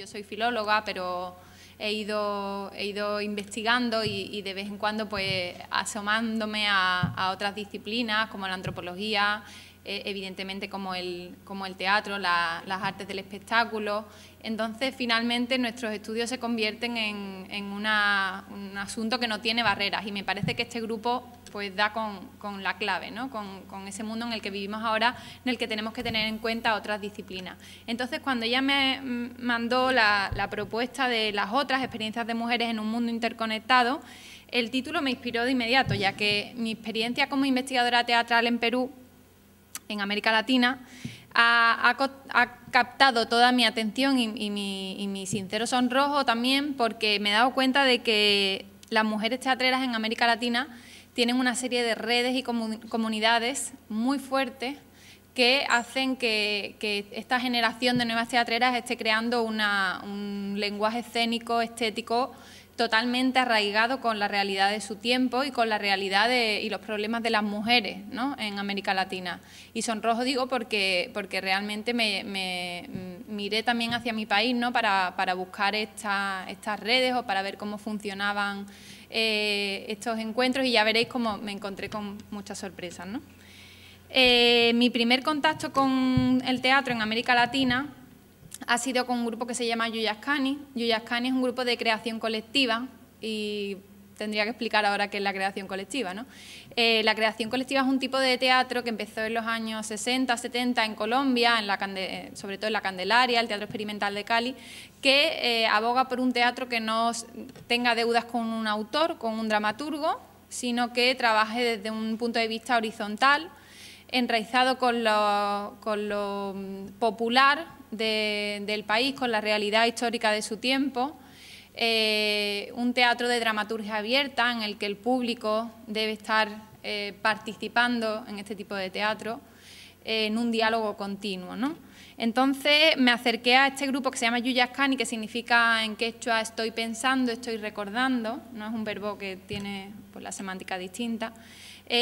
yo soy filóloga, pero he ido investigando y de vez en cuando pues asomándome a otras disciplinas como la antropología, evidentemente como el teatro, las artes del espectáculo. Entonces, finalmente, nuestros estudios se convierten en un asunto que no tiene barreras, y me parece que este grupo pues da con la clave, ¿no? con ese mundo en el que vivimos ahora, en el que tenemos que tener en cuenta otras disciplinas. Entonces, cuando ella me mandó la propuesta de las otras experiencias de mujeres en un mundo interconectado, el título me inspiró de inmediato, ya que mi experiencia como investigadora teatral en Perú, en América Latina, ha captado toda mi atención y mi sincero sonrojo también, porque me he dado cuenta de que las mujeres teatreras en América Latina tienen una serie de redes y comunidades muy fuertes que hacen que esta generación de nuevas teatreras esté creando un lenguaje escénico, estético, totalmente arraigado con la realidad de su tiempo y con la realidad y los problemas de las mujeres, ¿no? En América Latina. Y sonrojo digo porque realmente me miré también hacia mi país, ¿no? para buscar estas redes o para ver cómo funcionaban estos encuentros, y ya veréis cómo me encontré con muchas sorpresas, ¿no? Mi primer contacto con el teatro en América Latina ha sido con un grupo que se llama Yuyascani. Yuyascani es un grupo de creación colectiva, y tendría que explicar ahora qué es la creación colectiva, ¿no? La creación colectiva es un tipo de teatro que empezó en los años 60, 70 en Colombia, sobre todo en la Candelaria, el Teatro Experimental de Cali, que aboga por un teatro que no tenga deudas con un autor, con un dramaturgo, sino que trabaje desde un punto de vista horizontal, enraizado con lo popular del país, con la realidad histórica de su tiempo. Un teatro de dramaturgia abierta en el que el público debe estar participando en este tipo de teatro en un diálogo continuo, ¿no? Entonces me acerqué a este grupo que se llama Yuyascani, que significa en quechua estoy pensando, estoy recordando, no es un verbo que tiene pues, la semántica distinta,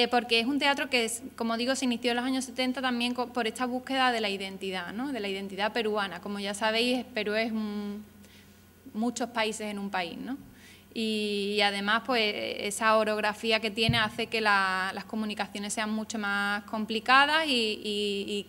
porque es un teatro que, como digo, se inició en los años 70 también por esta búsqueda de la identidad, ¿no? De la identidad peruana. Como ya sabéis, Perú es muchos países en un país, ¿no? Y además, pues esa orografía que tiene hace que las comunicaciones sean mucho más complicadas, y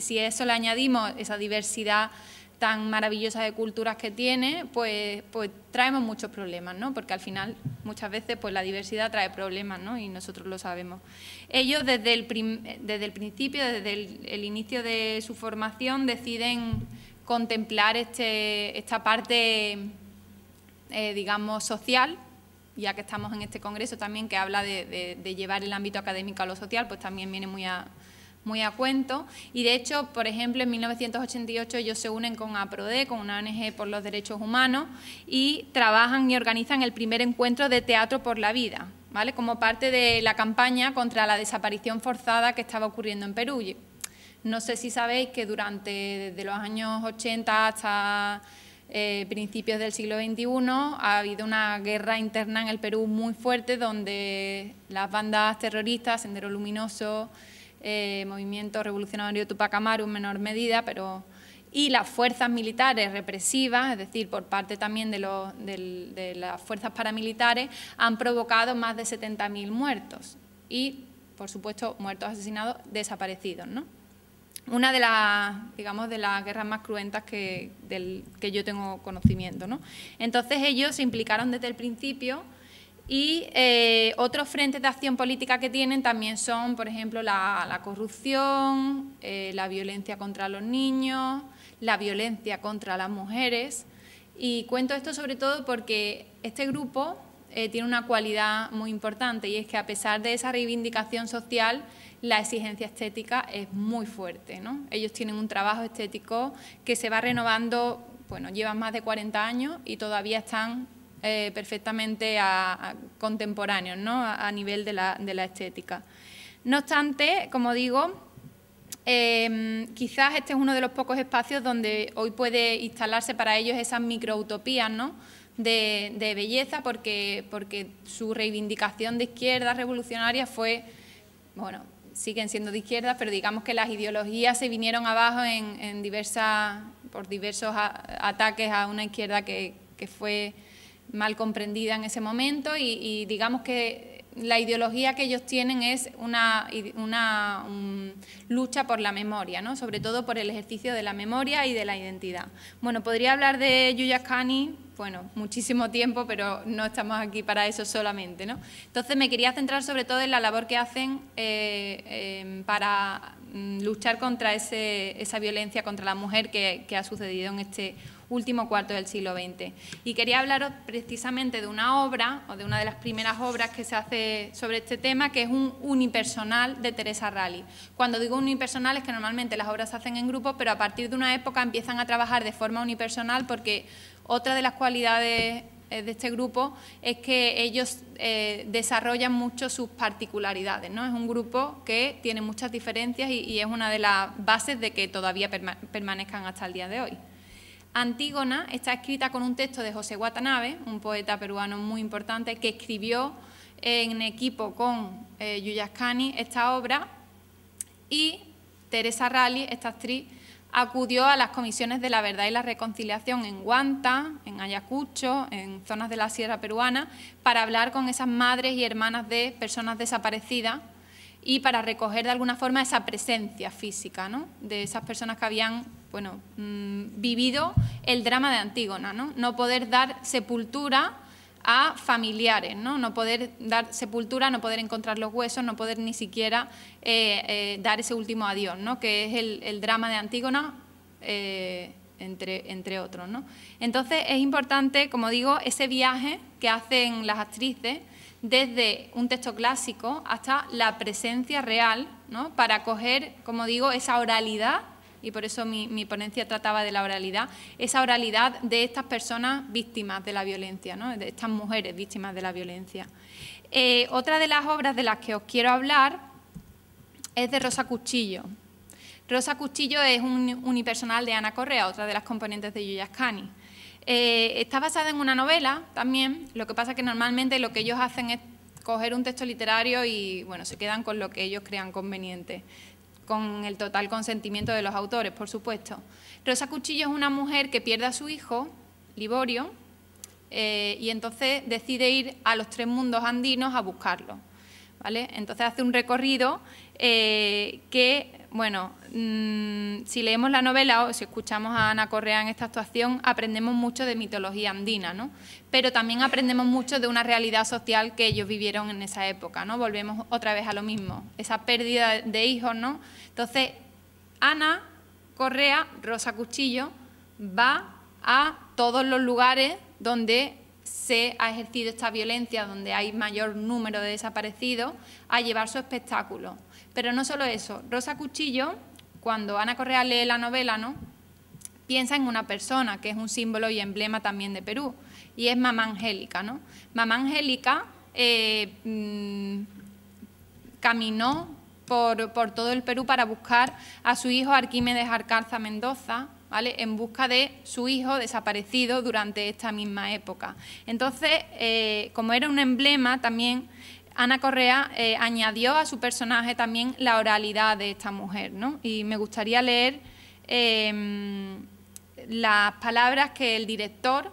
si a eso le añadimos esa diversidad tan maravillosa de culturas que tiene, pues traemos muchos problemas, ¿no? Porque al final, muchas veces, pues la diversidad trae problemas, ¿no? Y nosotros lo sabemos. Ellos, desde el principio, desde el inicio de su formación, deciden contemplar esta parte, digamos, social, ya que estamos en este congreso también que habla de llevar el ámbito académico a lo social, pues también viene muy a cuento. Y de hecho, por ejemplo, en 1988 ellos se unen con APRODE, con una ONG por los derechos humanos, y trabajan y organizan el primer encuentro de teatro por la vida, ¿vale? Como parte de la campaña contra la desaparición forzada que estaba ocurriendo en Perú. No sé si sabéis que desde los años 80 hasta principios del siglo XXI ha habido una guerra interna en el Perú muy fuerte, donde las bandas terroristas, Sendero Luminoso, Movimiento Revolucionario Tupac Amaru en menor medida, y las fuerzas militares represivas, es decir, por parte también de las fuerzas paramilitares, han provocado más de 70.000 muertos y, por supuesto, muertos asesinados, desaparecidos, ¿no? Una de las guerras más cruentas que yo tengo conocimiento, ¿no? Entonces ellos se implicaron desde el principio, y otros frentes de acción política que tienen también son, por ejemplo, la corrupción, la violencia contra los niños, la violencia contra las mujeres. Y cuento esto sobre todo porque este grupo tiene una cualidad muy importante, y es que a pesar de esa reivindicación social, la exigencia estética es muy fuerte, ¿no? Ellos tienen un trabajo estético que se va renovando, bueno, llevan más de 40 años y todavía están perfectamente contemporáneos, ¿no? A nivel de la estética. No obstante, como digo, quizás este es uno de los pocos espacios donde hoy puede instalarse para ellos esas microutopías, ¿no? de belleza, porque su reivindicación de izquierda revolucionaria fue, bueno, siguen siendo de izquierda, pero digamos que las ideologías se vinieron abajo en diversas por diversos ataques a una izquierda que fue mal comprendida en ese momento y digamos que la ideología que ellos tienen es una lucha por la memoria, ¿no? Sobre todo por el ejercicio de la memoria y de la identidad. Bueno, podría hablar de Yuya Ascani, bueno, muchísimo tiempo, pero no estamos aquí para eso solamente, ¿no? Entonces me quería centrar sobre todo en la labor que hacen para luchar contra esa violencia contra la mujer que ha sucedido en este último cuarto del siglo XX. Y quería hablaros precisamente de una obra, o de una de las primeras obras que se hace sobre este tema, que es un unipersonal de Teresa Rally. Cuando digo unipersonal es que normalmente las obras se hacen en grupo, pero a partir de una época empiezan a trabajar de forma unipersonal porque otra de las cualidades de este grupo es que ellos desarrollan mucho sus particularidades, ¿no? Es un grupo que tiene muchas diferencias y es una de las bases de que todavía permanezcan hasta el día de hoy. Antígona está escrita con un texto de José Watanabe, un poeta peruano muy importante, que escribió en equipo con Yuya Ascani esta obra, y Teresa Rally, esta actriz, acudió a las comisiones de la verdad y la reconciliación en Huanta, en Ayacucho, en zonas de la sierra peruana, para hablar con esas madres y hermanas de personas desaparecidas y para recoger de alguna forma esa presencia física, ¿no? De esas personas que habían vivido el drama de Antígona, ¿no? No poder dar sepultura a familiares, ¿no? No poder dar sepultura, no poder encontrar los huesos, no poder ni siquiera dar ese último adiós, ¿no? Que es el drama de Antígona, entre otros, ¿no? Entonces es importante, como digo, ese viaje que hacen las actrices desde un texto clásico hasta la presencia real, ¿no? Para coger, como digo, esa oralidad, y por eso mi ponencia trataba de la oralidad, esa oralidad de estas personas víctimas de la violencia, ¿no? De estas mujeres víctimas de la violencia. Otra de las obras de las que os quiero hablar es de Rosa Cuchillo. Rosa Cuchillo es un unipersonal de Ana Correa, otra de las componentes de Yuya Ascani. Está basada en una novela también, lo que pasa es que normalmente lo que ellos hacen es coger un texto literario y bueno, se quedan con lo que ellos crean conveniente, con el total consentimiento de los autores, por supuesto. Rosa Cuchillo es una mujer que pierde a su hijo, Liborio, y entonces decide ir a los 3 mundos andinos a buscarlo, ¿vale? Entonces hace un recorrido que, bueno, si leemos la novela o si escuchamos a Ana Correa en esta actuación, aprendemos mucho de mitología andina, ¿no? Pero también aprendemos mucho de una realidad social que ellos vivieron en esa época, ¿no? Volvemos otra vez a lo mismo, esa pérdida de hijos, ¿no? Entonces, Ana Correa, Rosa Cuchillo, va a todos los lugares donde se ha ejercido esta violencia, donde hay mayor número de desaparecidos, a llevar su espectáculo. Pero no solo eso, Rosa Cuchillo, cuando Ana Correa lee la novela, ¿no?, piensa en una persona que es un símbolo y emblema también de Perú, y es Mamá Angélica, ¿no? Mamá Angélica caminó por todo el Perú para buscar a su hijo Arquímedes Arcarza Mendoza, ¿vale?, en busca de su hijo desaparecido durante esta misma época. Entonces, como era un emblema también, Ana Correa añadió a su personaje también la oralidad de esta mujer, ¿no? Y me gustaría leer las palabras que el director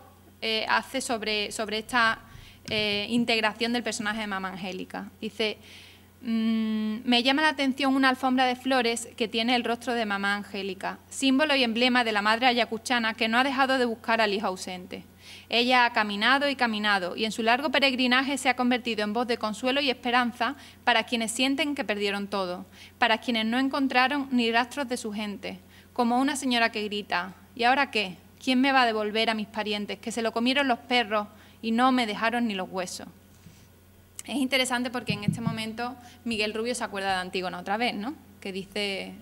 hace sobre esta integración del personaje de Mamá Angélica. Dice: me llama la atención una alfombra de flores que tiene el rostro de Mamá Angélica, símbolo y emblema de la madre ayacuchana que no ha dejado de buscar al hijo ausente. Ella ha caminado y caminado, y en su largo peregrinaje se ha convertido en voz de consuelo y esperanza para quienes sienten que perdieron todo, para quienes no encontraron ni rastros de su gente, como una señora que grita: ¿y ahora qué? ¿Quién me va a devolver a mis parientes, que se lo comieron los perros y no me dejaron ni los huesos? Es interesante porque en este momento Miguel Rubio se acuerda de Antígona otra vez, ¿no?, que dice: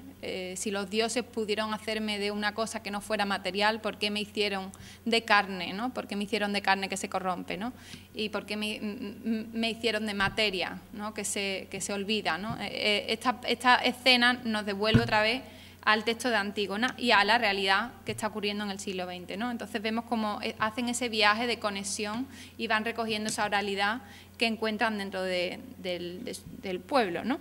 si los dioses pudieron hacerme de una cosa que no fuera material, ¿por qué me hicieron de carne, ¿no? ¿Por qué me hicieron de carne que se corrompe, ¿no? ¿Y por qué me hicieron de materia, ¿no?, que se olvida, ¿no? Esta escena nos devuelve otra vez al texto de Antígona y a la realidad que está ocurriendo en el siglo XX, ¿no? Entonces vemos cómo hacen ese viaje de conexión y van recogiendo esa oralidad que encuentran dentro del pueblo, ¿no?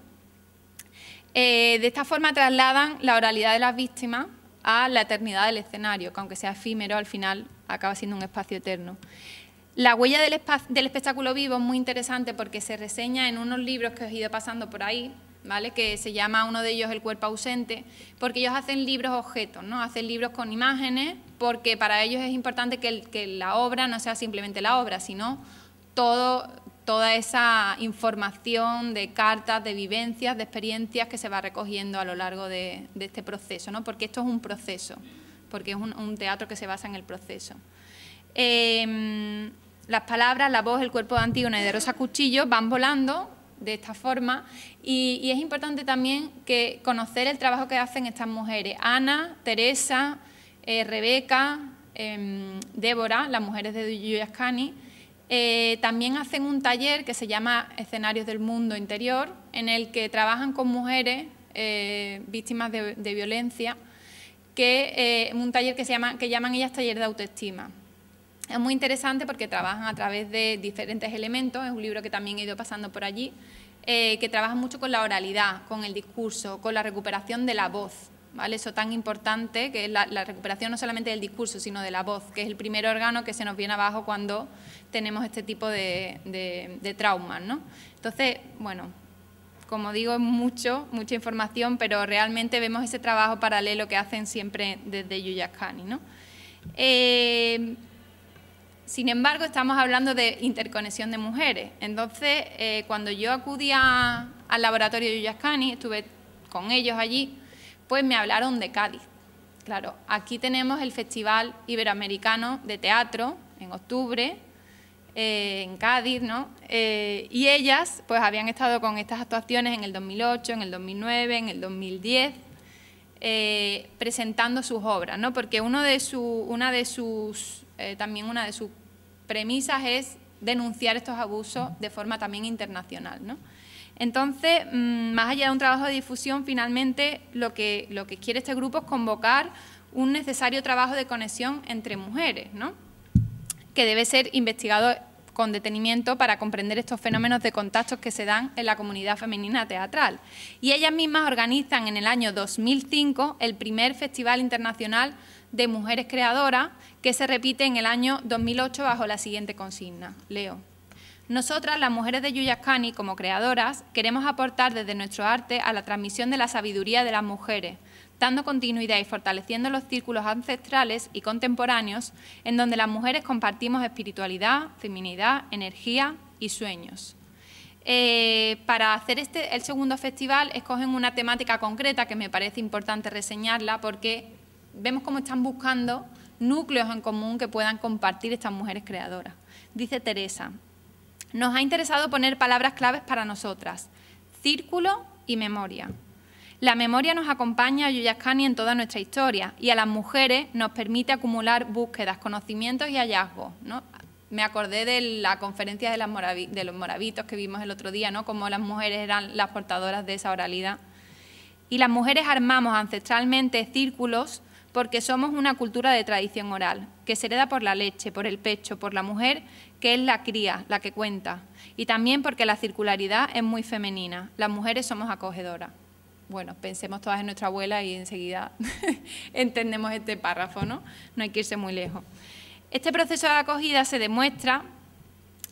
De esta forma trasladan la oralidad de las víctimas a la eternidad del escenario, que aunque sea efímero, al final acaba siendo un espacio eterno. La huella del espectáculo vivo es muy interesante porque se reseña en unos libros que os he ido pasando por ahí, ¿vale? Que se llama uno de ellos El cuerpo ausente, porque ellos hacen libros objetos, ¿no? Hacen libros con imágenes, porque para ellos es importante que la obra no sea simplemente la obra, sino toda esa información de cartas, de vivencias, de experiencias que se va recogiendo a lo largo de este proceso, ¿no? Porque esto es un proceso, porque es un teatro que se basa en el proceso. Las palabras, la voz, el cuerpo de Antígona y de Rosa Cuchillo van volando de esta forma y es importante también conocer el trabajo que hacen estas mujeres. Ana, Teresa, Rebeca, Débora, las mujeres de Yuya Ascani, también hacen un taller que se llama Escenarios del Mundo Interior, en el que trabajan con mujeres víctimas de violencia, un taller que llaman ellas taller de autoestima. Es muy interesante porque trabajan a través de diferentes elementos, es un libro que también he ido pasando por allí, que trabajan mucho con la oralidad, con el discurso, con la recuperación de la voz, ¿vale? Eso tan importante, que es la recuperación no solamente del discurso, sino de la voz, que es el primer órgano que se nos viene abajo cuando tenemos este tipo de traumas, ¿no? Entonces, bueno, como digo, es mucha información, pero realmente vemos ese trabajo paralelo que hacen siempre desde Yuya Ascani, ¿no? Sin embargo, estamos hablando de interconexión de mujeres. Entonces, cuando yo acudí al laboratorio de Yuya Ascani, estuve con ellos allí, pues me hablaron de Cádiz. Claro, aquí tenemos el Festival Iberoamericano de Teatro, en octubre, en Cádiz, ¿no? Y ellas, pues habían estado con estas actuaciones en el 2008, en el 2009, en el 2010, presentando sus obras, ¿no? Porque una de sus premisas es denunciar estos abusos de forma también internacional, ¿no? Entonces, más allá de un trabajo de difusión, finalmente lo que quiere este grupo es convocar un necesario trabajo de conexión entre mujeres, ¿no? Que debe ser investigado con detenimiento para comprender estos fenómenos de contactos que se dan en la comunidad femenina teatral. Y ellas mismas organizan en el año 2005 el primer Festival Internacional de Mujeres Creadoras, que se repite en el año 2008 bajo la siguiente consigna. Leo. Nosotras, las mujeres de Yuya Ascani, como creadoras, queremos aportar desde nuestro arte a la transmisión de la sabiduría de las mujeres, dando continuidad y fortaleciendo los círculos ancestrales y contemporáneos en donde las mujeres compartimos espiritualidad, feminidad, energía y sueños. Para hacer el segundo festival escogen una temática concreta que me parece importante reseñarla porque vemos cómo están buscando núcleos en común que puedan compartir estas mujeres creadoras. Dice Teresa: nos ha interesado poner palabras claves para nosotras: círculo y memoria. La memoria nos acompaña a Yuya Ascani en toda nuestra historia y a las mujeres nos permite acumular búsquedas, conocimientos y hallazgos, ¿no? Me acordé de la conferencia de los moravitos que vimos el otro día, ¿no? Cómo las mujeres eran las portadoras de esa oralidad. Y las mujeres armamos ancestralmente círculos porque somos una cultura de tradición oral, que se hereda por la leche, por el pecho, por la mujer, que es la cría, la que cuenta. Y también porque la circularidad es muy femenina. Las mujeres somos acogedoras. Bueno, pensemos todas en nuestra abuela y enseguida entendemos este párrafo, ¿no? No hay que irse muy lejos. Este proceso de acogida se demuestra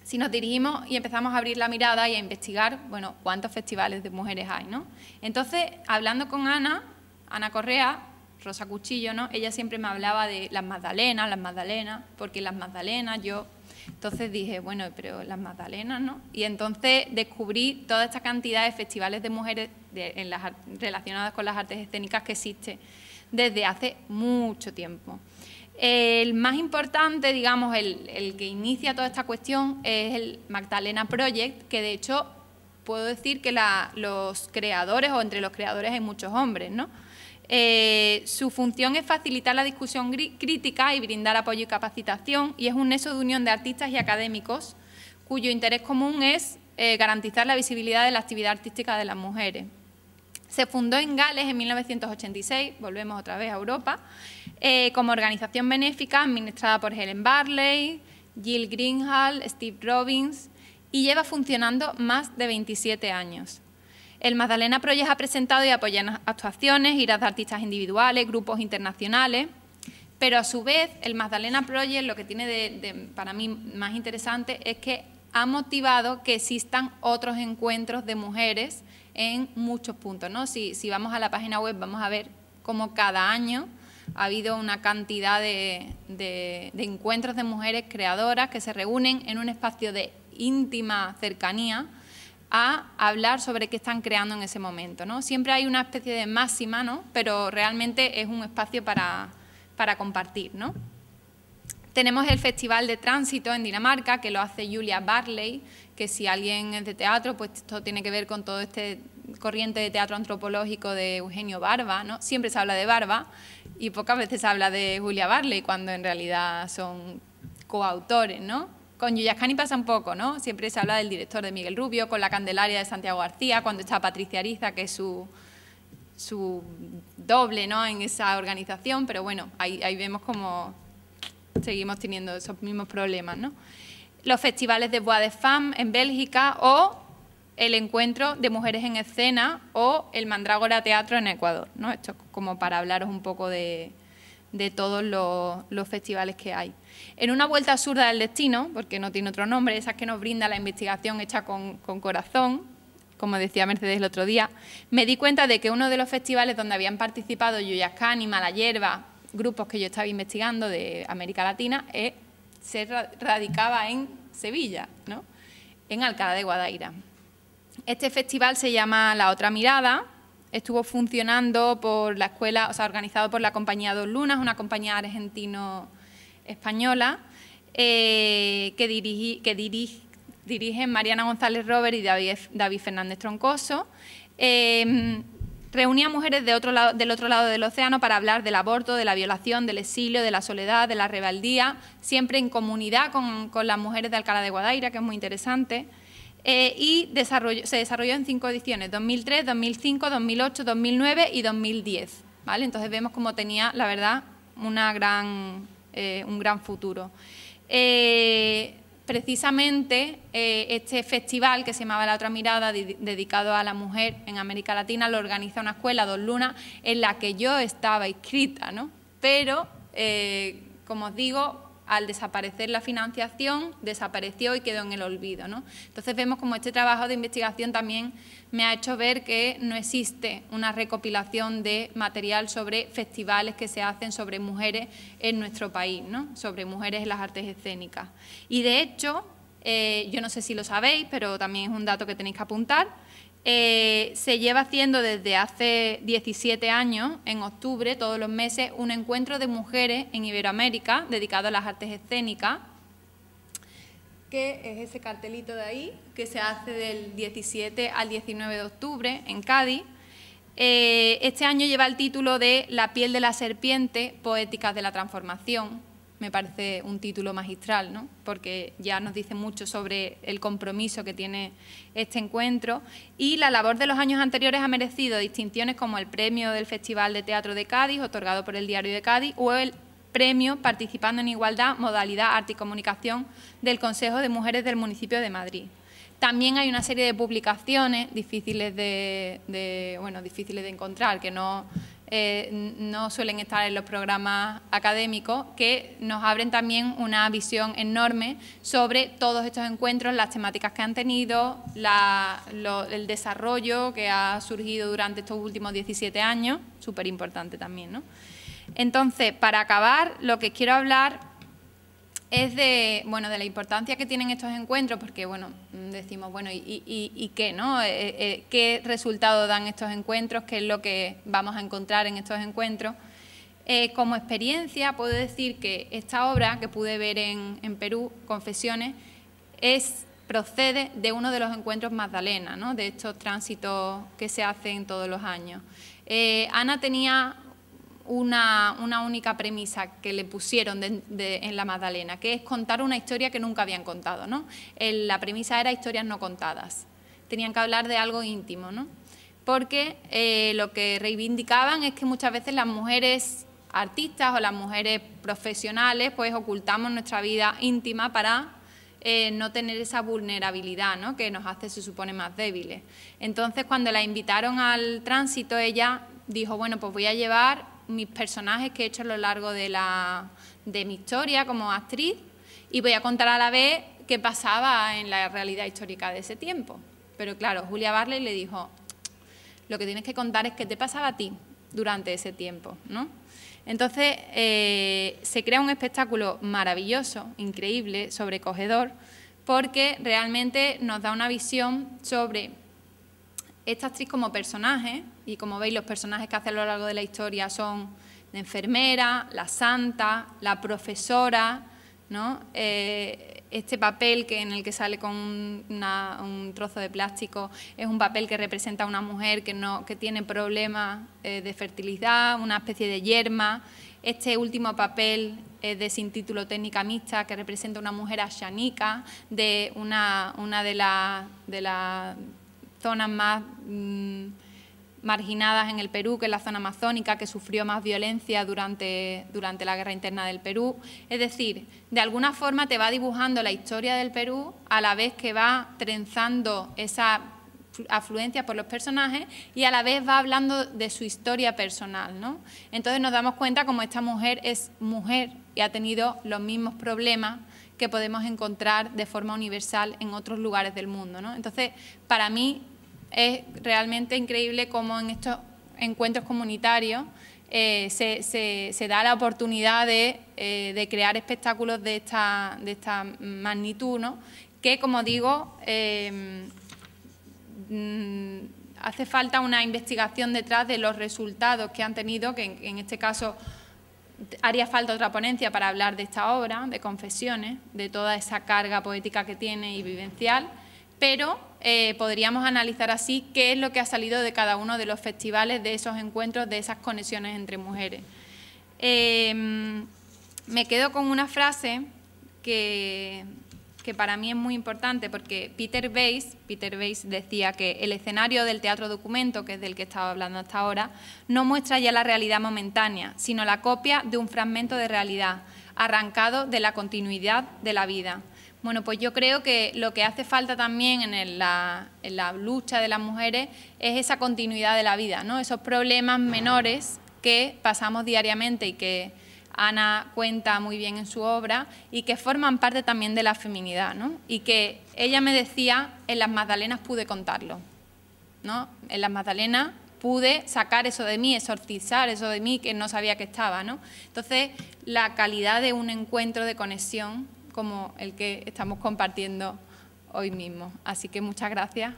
si nos dirigimos y empezamos a abrir la mirada y a investigar, bueno, cuántos festivales de mujeres hay, ¿no? Entonces, hablando con Ana Correa, Rosa Cuchillo, ¿no? Ella siempre me hablaba de las Magdalenas, porque las Magdalenas Entonces dije, bueno, pero las Magdalenas, ¿no? Y entonces descubrí toda esta cantidad de festivales de mujeres relacionadas con las artes escénicas que existe desde hace mucho tiempo. El más importante, digamos, el que inicia toda esta cuestión es el Magdalena Project, que de hecho puedo decir que los creadores, o entre los creadores hay muchos hombres, ¿no? Su función es facilitar la discusión crítica y brindar apoyo y capacitación, y es un nexo de unión de artistas y académicos cuyo interés común es garantizar la visibilidad de la actividad artística de las mujeres. Se fundó en Gales en 1986, volvemos otra vez a Europa, como organización benéfica administrada por Helen Barley, Jill Greenhalgh, Steve Robbins, y lleva funcionando más de 27 años. El Magdalena Project ha presentado y apoyado actuaciones, giras de artistas individuales, grupos internacionales, pero a su vez el Magdalena Project lo que tiene para mí más interesante es que ha motivado que existan otros encuentros de mujeres en muchos puntos, ¿no? Si vamos a la página web vamos a ver cómo cada año ha habido una cantidad de encuentros de mujeres creadoras que se reúnen en un espacio de íntima cercanía a hablar sobre qué están creando en ese momento, ¿no? Siempre hay una especie de máxima, ¿no? Pero realmente es un espacio para compartir, ¿no? Tenemos el Festival de Tránsito en Dinamarca, que lo hace Julia Barley, que si alguien es de teatro, pues esto tiene que ver con todo este corriente de teatro antropológico de Eugenio Barba, ¿no? Siempre se habla de Barba y pocas veces se habla de Julia Barley, cuando en realidad son coautores, ¿no? Con Yuyascani pasa un poco, ¿no? Siempre se habla del director de Miguel Rubio, con La Candelaria de Santiago García, cuando está Patricia Ariza, que es su doble, ¿no?, en esa organización, pero bueno, ahí vemos cómo seguimos teniendo esos mismos problemas, ¿no? Los festivales de Bois de Femmes en Bélgica o el Encuentro de Mujeres en Escena o el Mandrágora Teatro en Ecuador, ¿no? Esto como para hablaros un poco de todos los festivales que hay. En una vuelta absurda del destino, porque no tiene otro nombre, esas que nos brinda la investigación hecha con corazón, como decía Mercedes el otro día, me di cuenta de que uno de los festivales donde habían participado Yuyascani, Mala Hierba, grupos que yo estaba investigando de América Latina, se radicaba en Sevilla, ¿no?, en Alcalá de Guadaira. Este festival se llama La Otra Mirada, estuvo funcionando por la escuela, o sea, organizado por la compañía Dos Lunas, una compañía argentino-española, que dirigen Mariana González Robert y David Fernández Troncoso. Reunía mujeres del otro lado del océano para hablar del aborto, de la violación, del exilio, de la soledad, de la rebeldía, siempre en comunidad con las mujeres de Alcalá de Guadaira, que es muy interesante. Y se desarrolló en 5 ediciones, 2003, 2005, 2008, 2009 y 2010. ¿Vale? Entonces vemos cómo tenía, la verdad, un gran futuro. Precisamente este festival que se llamaba La Otra Mirada, dedicado a la mujer en América Latina, lo organiza una escuela, Dos Lunas, en la que yo estaba inscrita, ¿no? Pero, como os digo, al desaparecer la financiación, desapareció y quedó en el olvido, ¿no? Entonces vemos como este trabajo de investigación también me ha hecho ver que no existe una recopilación de material sobre festivales que se hacen sobre mujeres en nuestro país, ¿no?, sobre mujeres en las artes escénicas. Y de hecho, yo no sé si lo sabéis, pero también es un dato que tenéis que apuntar, se lleva haciendo desde hace 17 años, en octubre, todos los meses, un encuentro de mujeres en Iberoamérica dedicado a las artes escénicas, que es ese cartelito de ahí, que se hace del 17 al 19 de octubre en Cádiz. Este año lleva el título de La piel de la serpiente, poéticas de la transformación. Me parece un título magistral, ¿no?, porque ya nos dice mucho sobre el compromiso que tiene este encuentro. Y la labor de los años anteriores ha merecido distinciones como el premio del Festival de Teatro de Cádiz, otorgado por el Diario de Cádiz, o el premio Participando en Igualdad, modalidad Arte y Comunicación, del Consejo de Mujeres del Municipio de Madrid. También hay una serie de publicaciones difíciles de encontrar, que no suelen estar en los programas académicos, que nos abren también una visión enorme sobre todos estos encuentros, las temáticas que han tenido, el desarrollo que ha surgido durante estos últimos 17 años, súper importante también, ¿no? Entonces, para acabar, lo que quiero hablar es de la importancia que tienen estos encuentros, porque, decimos, ¿y qué, no? ¿Qué resultado dan estos encuentros? ¿Qué es lo que vamos a encontrar en estos encuentros? Como experiencia, puedo decir que esta obra que pude ver en Perú, Confesiones, procede de uno de los encuentros Magdalena, ¿no?, de estos tránsitos que se hacen todos los años. Ana tenía una única premisa que le pusieron en la Magdalena, que es contar una historia que nunca habían contado, ¿no? La premisa era historias no contadas. Tenían que hablar de algo íntimo, ¿no? Porque lo que reivindicaban es que muchas veces las mujeres artistas o las mujeres profesionales pues ocultamos nuestra vida íntima para no tener esa vulnerabilidad, ¿no?, que nos hace, se supone, más débiles. Entonces, cuando la invitaron al tránsito, ella dijo, bueno, pues voy a llevar mis personajes que he hecho a lo largo de mi historia como actriz y voy a contar a la vez qué pasaba en la realidad histórica de ese tiempo. Pero claro, Julia Barley le dijo, lo que tienes que contar es qué te pasaba a ti durante ese tiempo, ¿no? Entonces, se crea un espectáculo maravilloso, increíble, sobrecogedor, porque realmente nos da una visión sobre esta actriz como personaje, y como veis, los personajes que hace a lo largo de la historia son la enfermera, la santa, la profesora, ¿no? Este papel en el que sale con un trozo de plástico es un papel que representa a una mujer que tiene problemas de fertilidad, una especie de yerma. Este último papel es de sin título técnica mixta, que representa a una mujer ashánica de una de las zonas más marginadas en el Perú, que es la zona amazónica, que sufrió más violencia durante la guerra interna del Perú. Es decir, de alguna forma te va dibujando la historia del Perú a la vez que va trenzando esa afluencia por los personajes y a la vez va hablando de su historia personal, ¿no? Entonces nos damos cuenta como esta mujer es mujer y ha tenido los mismos problemas que podemos encontrar de forma universal en otros lugares del mundo, ¿no? Entonces, para mí es realmente increíble cómo en estos encuentros comunitarios se da la oportunidad de crear espectáculos de esta magnitud, ¿no? Que, como digo, hace falta una investigación detrás de los resultados que han tenido, que en este caso haría falta otra ponencia para hablar de esta obra, de Confesiones, de toda esa carga poética que tiene y vivencial, pero podríamos analizar así qué es lo que ha salido de cada uno de los festivales, de esos encuentros, de esas conexiones entre mujeres. Me quedo con una frase que para mí es muy importante, porque Peter Weiss decía que el escenario del teatro documento, que es del que estaba hablando hasta ahora, no muestra ya la realidad momentánea, sino la copia de un fragmento de realidad, arrancado de la continuidad de la vida. Bueno, pues yo creo que lo que hace falta también en la lucha de las mujeres es esa continuidad de la vida, ¿no? Esos problemas menores que pasamos diariamente y que Ana cuenta muy bien en su obra y que forman parte también de la feminidad, ¿no? Y que ella me decía, en las Magdalenas pude contarlo, ¿no? En las Magdalenas pude sacar eso de mí, exorcizar eso de mí que no sabía que estaba, ¿no? Entonces, la calidad de un encuentro de conexión como el que estamos compartiendo hoy mismo. Así que muchas gracias.